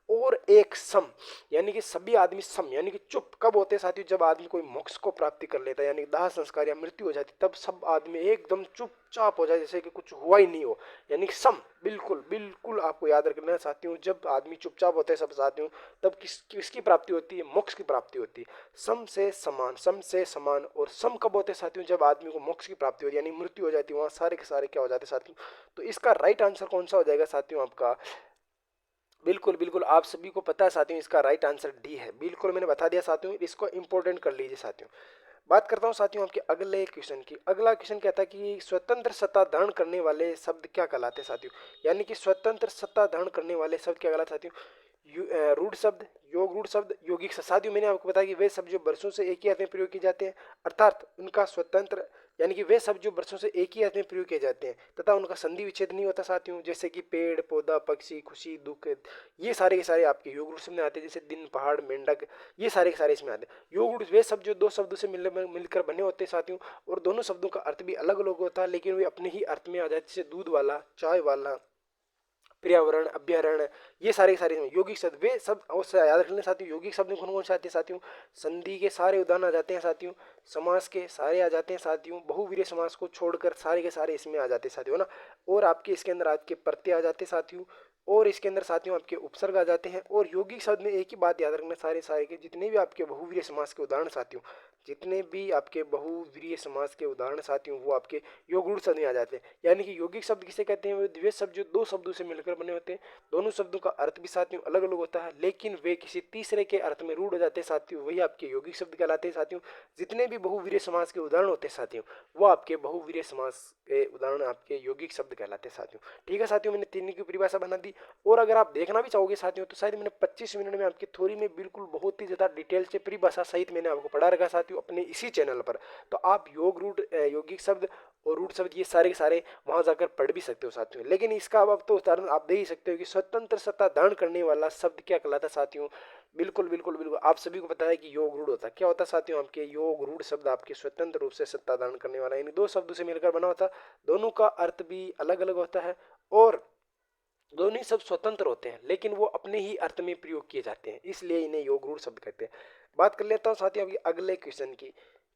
और एक सम, यानी कि सभी आदमी सम, यानी कि चुप कब होते हैं साथियों, जब आदमी कोई मोक्ष को प्राप्ति कर लेता है, यानी दाह संस्कार या मृत्यु हो जाती, तब सब आदमी एकदम चुपचाप हो जाए, जैसे कि कुछ हुआ ही नहीं हो, यानी कि सम। बिल्कुल बिल्कुल आपको याद रखना है साथियों, जब आदमी चुपचाप होता है सब साथियों, तब किसकी प्राप्ति होती है, मोक्ष की प्राप्ति होती है। सम से समान, सम से समान। और सम कब होते हैं साथियों, जब आदमी को मोक्ष की प्राप्ति होती है, यानी मृत्यु हो जाती है, वहां सारे के सारे क्या हो जाते हैं साथियों। तो इसका राइट आंसर कौन सा हो जाएगा साथियों आपका, बिल्कुल बिल्कुल आप सभी को पता है साथियों, इसका राइट आंसर डी है। बिल्कुल मैंने बता दिया साथियों, इसको इंपॉर्टेंट कर लीजिए साथियों। बात करता हूं साथियों आपके अगले क्वेश्चन की। अगला क्वेश्चन कहता है कि स्वतंत्र सत्ता धारण करने वाले शब्द क्या कहलाते हैं साथियों। यानी कि स्वतंत्र सत्ता धारण करने वाले शब्द क्या कहलाते हैं साथियों। रूढ़ शब्द, योग रूढ़ शब्द, यौगिक शब्द। साथियों मैंने आपको बताया कि वे शब्द जो वर्षों से एक ही अर्थ में प्रयोग किए जाते हैं, अर्थात उनका स्वतंत्र, यानी कि वे शब्द जो वर्षों से एक ही अर्थ में प्रयोग किए जाते हैं तथा उनका संधि विच्छेद नहीं होता साथियों, जैसे कि पेड़ पौधा पक्षी खुशी दुख, ये सारे के सारे आपके योग रूढ़ शब्द में आते हैं। जैसे दिन पहाड़ मेंढक, ये सारे के सारे इसमें आते हैं। योग रूढ़ वे शब्द जो दो शब्दों से मिलकर बने होते हैं साथियों, और दोनों शब्दों का अर्थ भी अलग अलग होता है, लेकिन वे अपने ही अर्थ में आ जाते हैं। जैसे दूध वाला, चाय वाला, पर्यावरण, अभ्यारण्य, ये सारे के सारे यौगिक शब्द, वे सब याद रखने साथियों। यौगिक शब्द कौन कौन से आते हैं साथियों, संधि के सारे उदाहरण आ जाते हैं साथियों, समास के सारे आ जाते हैं साथियों, बहुवीर्य समास को छोड़कर सारे के सारे इसमें आ जाते हैं साथियों ना। और आपके इसके अंदर आपके प्रत्यय आ जाते हैं साथियों, और इसके अंदर साथियों आपके उपसर्ग आ जाते हैं। और यौगिक शब्द में एक ही बात याद रखना, सारे सारे के जितने भी आपके बहुवीर्य समास के उदाहरण साथियों, जितने भी आपके बहुवीर्य समास के उदाहरण साथियों, वो आपके योग रूढ़ शब्द में आ जाते हैं। यानी कि यौगिक शब्द किसे कहते हैं, वे शब्द जो दो शब्दों से मिलकर बने होते हैं, दोनों शब्दों का अर्थ भी साथियों अलग अलग होता है, लेकिन वे किसी तीसरे के अर्थ में रूढ़ हो जाते हैं साथियों, वही आपके यौगिक शब्द कहलाते हैं साथियों। जितने भी बहुवीर्य समास के उदाहरण होते हैं साथियों, वो आपके बहुवीर्य समास के उदाहरण आपके यौगिक शब्द कहलाते हैं साथियों। ठीक है साथियों, मैंने तीन की परिभाषा बना दी। और अगर आप देखना भी चाहोगे साथियों, तो शायद मैंने 25 मिनट में आपकी थ्योरी में बिल्कुल बहुत ही ज्यादा डिटेल से परिभाषा सहित मैंने आपको पढ़ा रखा साथियों अपने इसी चैनल पर। तो आप योग रूट यौगिक शब्द और रूट शब्द ये सारे के सारे वहां जाकर पढ़ भी सकते हो साथियों। लेकिन इसका अब तो उदाहरण आप दे ही सकते हो कि स्वतंत्र सत्ता धारण करने वाला शब्द क्या कहलाता है साथियों। बिल्कुल बिल्कुल बिल्कुल आप सभी को पता है कि योग रूढ़ होता है। क्या होता है साथियों, आपके योग रूढ़ शब्द आपके स्वतंत्र रूप से सत्ता धारण करने वाला, यानी दो शब्दों से मिलकर बना होता है, दोनों का अर्थ भी अलग अलग होता है, और दोनों ही शब्द स्वतंत्र होते हैं, लेकिन वो अपने ही अर्थ में प्रयोग किए जाते हैं, इसलिए इन्हें योग रूढ़ शब्द कहते हैं। बात कर लेता हूँ साथियों अभी अगले क्वेश्चन की।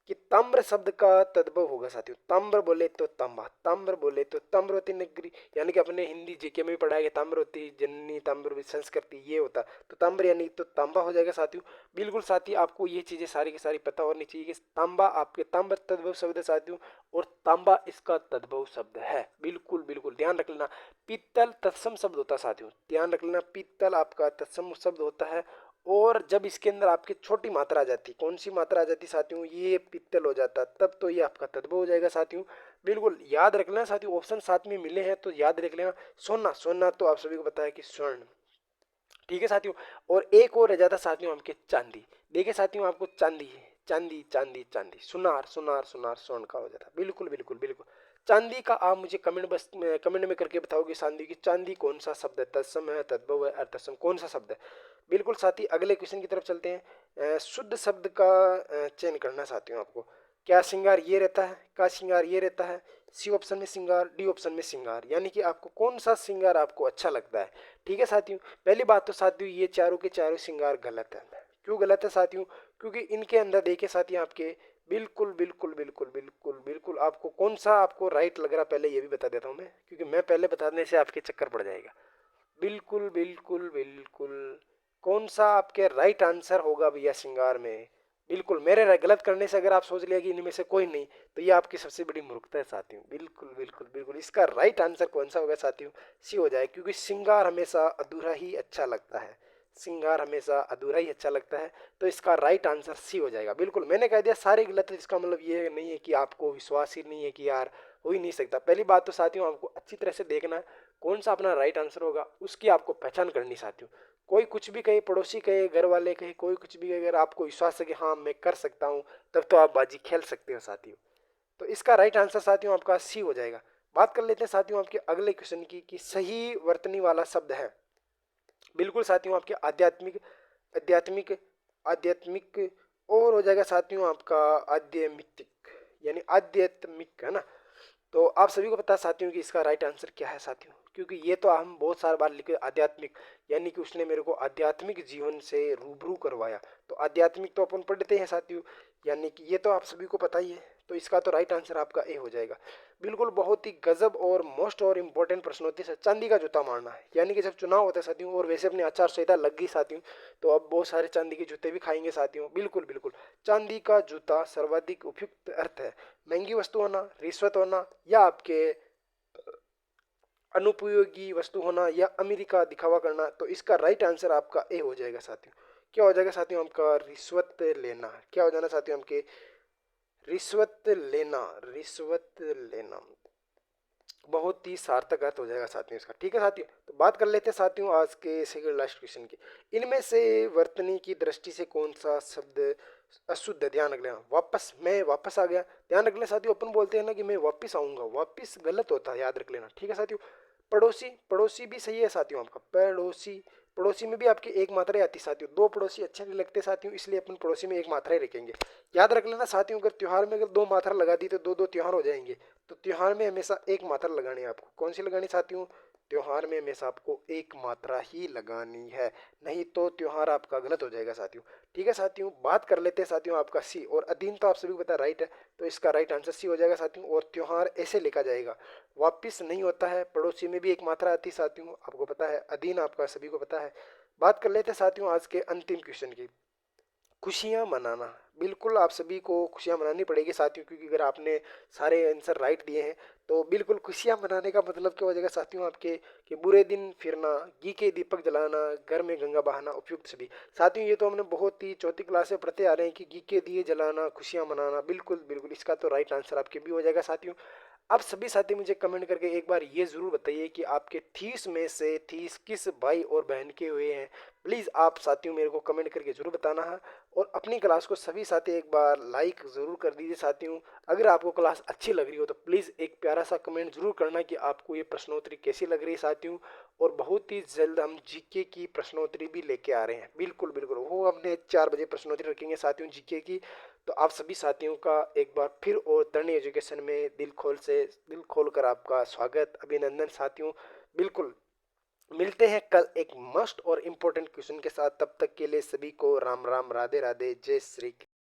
कि ताम्र शब्द का तद्भव होगा साथियों। ताम्र बोले तो तांबा, ताम्र बोले तो ताम्रवती नगरी, यानी कि अपने हिंदी जीके में भी पढ़ा है कि ताम्रवती जननी ताम्रवती संस्कृति, ये होता तो ताम्र यानी तो तांबा हो जाएगा साथियों। बिल्कुल साथी, आपको ये चीजें सारी की सारी पता होनी चाहिए कि तांबा आपके ताम्र तद्भव शब्द है साथियों, और तांबा इसका तद्भव शब्द है। बिल्कुल बिल्कुल ध्यान रख लेना। पीतल तत्सम शब्द होता है साथियों, ध्यान रख लेना, पीतल आपका तत्सम शब्द होता है। और जब इसके अंदर आपकी छोटी मात्रा आ जाती, कौन सी मात्रा आ जाती साथियों, ये पित्तल हो जाता, तब तो ये आपका तद्भव हो जाएगा साथियों। बिल्कुल याद रख लेना साथियों, ऑप्शन साथ में मिले हैं तो याद रख लेना। सोना, सोना तो आप सभी को पता है कि स्वर्ण, ठीक है साथियों। और एक और रह जाता साथियों हमके चांदी। देखिए साथियों, आपको चांदी है, चांदी चांदी चांदी, सुनार सुनार सुनार स्वर्ण का हो जाता। बिल्कुल बिल्कुल बिल्कुल। चांदी का आप मुझे कमेंट में करके बताओगे चांदी की, चांदी कौन सा शब्द है, तत्सम है, तद्भव है, अर्थसम, कौन सा शब्द है। बिल्कुल साथी, अगले क्वेश्चन की तरफ चलते हैं। शुद्ध शब्द का चयन करना साथियों आपको। क्या श्रृंगार ये रहता है, का श्रृंगार ये रहता है, सी ऑप्शन में श्रृंगार, डी ऑप्शन में श्रृंगार, यानी कि आपको कौन सा श्रृंगार आपको अच्छा लगता है। ठीक है साथियों, पहली बात तो साथियों ये चारों के चारों श्रृंगार गलत है। क्यों गलत है साथियों, क्योंकि इनके अंदर देखिए साथियों आपके बिल्कुल बिल्कुल बिल्कुल बिल्कुल बिल्कुल आपको कौन सा आपको राइट लग रहा पहले ये भी बता देता हूँ मैं, क्योंकि मैं पहले बताने से आपके चक्कर पड़ जाएगा। बिल्कुल बिल्कुल बिल्कुल, कौन सा आपके राइट आंसर होगा भैया श्रृंगार में। बिल्कुल मेरे गलत करने से अगर आप सोच लिया कि इनमें से कोई नहीं, तो ये आपकी सबसे बड़ी मूर्खता है साथियों। बिल्कुल बिल्कुल बिल्कुल, इसका राइट आंसर कौन सा होगा साथियों, सी हो जाए, क्योंकि श्रृंगार हमेशा अधूरा ही अच्छा लगता है, श्रृंगार हमेशा अधूरा ही अच्छा लगता है। तो इसका राइट आंसर सी हो जाएगा। बिल्कुल मैंने कह दिया सारे गलत है, इसका मतलब ये नहीं है कि आपको विश्वास ही नहीं है कि यार हो ही नहीं सकता। पहली बात तो साथियों आपको अच्छी तरह से देखना है कौन सा अपना राइट आंसर होगा, उसकी आपको पहचान करनी साथियों। कोई कुछ भी कहे, पड़ोसी कहे, घर वाले कहे, कोई कुछ भी कहे, अगर आपको विश्वास है कि हाँ मैं कर सकता हूँ, तब तो आप बाजी खेल सकते हो साथियों। तो इसका राइट आंसर साथियों आपका सी हो जाएगा। बात कर लेते हैं साथियों आपके अगले क्वेश्चन की कि सही वर्तनी वाला शब्द है। बिल्कुल साथियों आपके आध्यात्मिक, आध्यात्मिक, आध्यात्मिक, और हो जाएगा साथियों आपका आध्यात्मिक, यानी आध्यात्मिक है ना। तो आप सभी को पता है साथियों कि इसका राइट आंसर क्या है साथियों, क्योंकि ये तो हम बहुत सारी बार लिखे आध्यात्मिक, यानी कि उसने मेरे को आध्यात्मिक जीवन से रूबरू करवाया। तो आध्यात्मिक तो अपन पढ़ते हैं साथियों, यानी कि ये तो आप सभी को पता ही है। तो इसका तो राइट आंसर आपका ए हो जाएगा। बिल्कुल बहुत ही गजब और मोस्ट और इम्पोर्टेंट प्रश्न होती है चांदी का जूता मारना है, यानी कि जब चुनाव होता है साथियों, और वैसे अपनी आचार संहिता लग गई साथियों, तो अब बहुत सारे चांदी के जूते भी खाएंगे साथियों। बिल्कुल बिल्कुल, चांदी का जूता सर्वाधिक उपयुक्त अर्थ है महंगी वस्तु होना, रिश्वत होना, या आपके अनुपयोगी वस्तु होना, या अमेरिका दिखावा करना। तो इसका राइट आंसर आपका ए हो जाएगा साथियों। क्या हो जाएगा साथियों आपका, रिश्वत लेना। क्या हो जाना साथियों आपके, रिश्वत लेना, रिश्वत लेना, बहुत ही सार्थक अर्थ हो जाएगा साथियों इसका। ठीक है साथियों, तो बात कर लेते हैं साथियों आज के सेकंड लास्ट क्वेश्चन की। इनमें से वर्तनी की दृष्टि से कौन सा शब्द अशुद्ध है, ध्यान रख लेना। वापस, मैं वापस आ गया, ध्यान रख लेना साथियों। अपन बोलते हैं ना कि मैं वापस आऊंगा, वापस गलत होता है, याद रख लेना। ठीक है साथियों, पड़ोसी, पड़ोसी भी सही है साथियों आपका, पड़ोसी, पड़ोसी में भी आपकी एक मात्रा ही आती है साथियों। दो पड़ोसी अच्छे नहीं लगते साथियों, इसलिए अपन पड़ोसी में एक मात्रा ही रखेंगे। याद रख लेना साथियों, अगर त्योहार में अगर दो मात्रा लगा दी तो दो दो त्योहार हो जाएंगे। तो त्योहार में हमेशा एक मात्रा लगानी है आपको। कौन सी लगानी साथियों, त्योहार में हमेशा आपको एक मात्रा ही लगानी है, नहीं तो त्योहार आपका गलत हो जाएगा साथियों। ठीक है साथियों, बात कर लेते हैं साथियों आपका सी, और अधीन तो आप सभी को पता राइट है, तो इसका राइट आंसर सी हो जाएगा साथियों। और त्योहार ऐसे लिखा जाएगा, वापिस नहीं होता है, पड़ोसी में भी एक मात्रा आती है साथियों, आपको पता है, अधीन आपका सभी को पता है। बात कर लेते हैं साथियों आज के अंतिम क्वेश्चन की, खुशियां मनाना। बिल्कुल आप सभी को खुशियां मनानी पड़ेगी साथियों, क्योंकि अगर आपने सारे आंसर राइट दिए हैं तो बिल्कुल खुशियां मनाने का मतलब क्या हो जाएगा साथियों आपके, कि बुरे दिन फिरना, घी के दीपक जलाना, घर में गंगा बहाना, उपयुक्त सभी। साथियों ये तो हमने बहुत ही चौथी क्लास से पढ़ते आ रहे हैं कि घी के दिए जलाना, खुशियां मनाना। बिल्कुल बिल्कुल, इसका तो राइट आंसर आपके भी हो जाएगा साथियों। आप सभी साथी मुझे कमेंट करके एक बार ये जरूर बताइए कि आपके 30 में से 30 किस भाई और बहन के हुए हैं। प्लीज़ आप साथियों मेरे को कमेंट करके जरूर बताना है। और अपनी क्लास को सभी साथी एक बार लाइक ज़रूर कर दीजिए साथियों। अगर आपको क्लास अच्छी लग रही हो तो प्लीज़ एक प्यारा सा कमेंट जरूर करना कि आपको ये प्रश्नोत्तरी कैसी लग रही है साथियों। और बहुत ही जल्द हम जीके की प्रश्नोत्तरी भी लेके आ रहे हैं। बिल्कुल बिल्कुल, वो हमने 4 बजे प्रश्नोत्तरी रखेंगे साथियों जीके की। तो आप सभी साथियों का एक बार फिर और तरणी एजुकेशन में दिल खोल कर आपका स्वागत, अभिनंदन साथियों। बिल्कुल मिलते हैं कल एक मस्ट और इम्पोर्टेंट क्वेश्चन के साथ। तब तक के लिए सभी को राम राम, राधे राधे, जय श्री कृष्ण।